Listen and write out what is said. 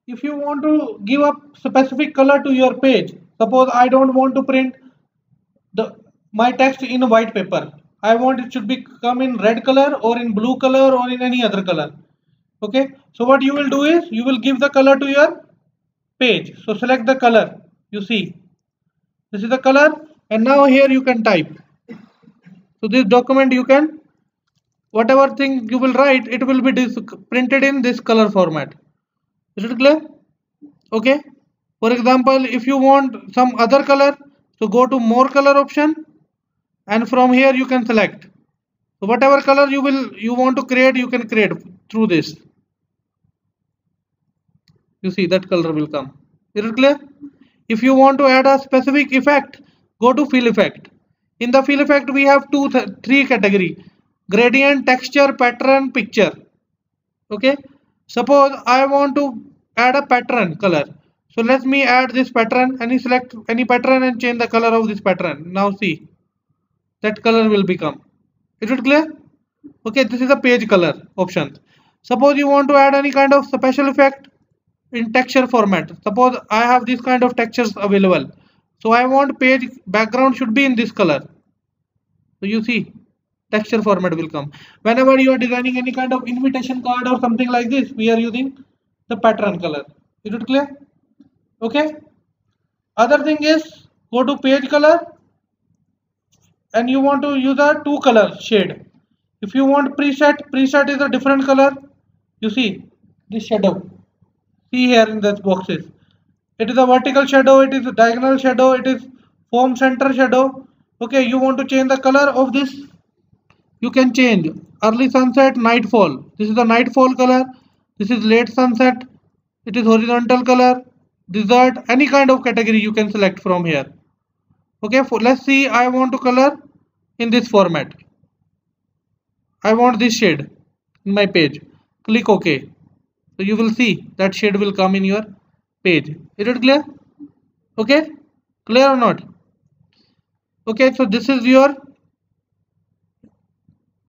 if you want to give a specific color to your page, suppose I don't want to print the my text in a white paper. I want it should be come in red color or in blue color or in any other color. Okay, so what you will do is you will give the color to your page. So select the color. You see, this is the color, and now here you can type. So this document you can, whatever thing you will write, it will be printed in this color format. Is it clear? Okay. For example, if you want some other color, so go to more color option, and from here you can select. So whatever color you want to create, you can create through this. You see that color will come. Is it clear? If you want to add a specific effect, go to fill effect. In the fill effect we have three category: gradient, texture, pattern, picture. Okay, suppose I want to add a pattern color. So let me add this pattern, and you select any pattern and change the color of this pattern. Now see, that color will become. Is it clear? Okay, this is the page color option. Suppose you want to add any kind of special effect in texture format. Suppose I have this kind of textures available. So I want page background should be in this color. So you see, texture format will come. Whenever you are designing any kind of invitation card or something like this, we are using the pattern color. Is it clear? Okay. Other thing is, go to page color, and you want to use a two color shade. If you want preset is a different color. You see this shadow. See here in the boxes. It is a vertical shadow, it is a diagonal shadow, it is foam center shadow. Okay, you want to change the color of this, you can change early sunset, nightfall. This is the nightfall color. This is late sunset. It is horizontal color, desert, any kind of category you can select from here. Okay, let's see, I want to color in this format. I want this shade in my page. Click OK. So you will see that shade will come in your page. Is it clear? Okay, clear or not? Okay, so this is your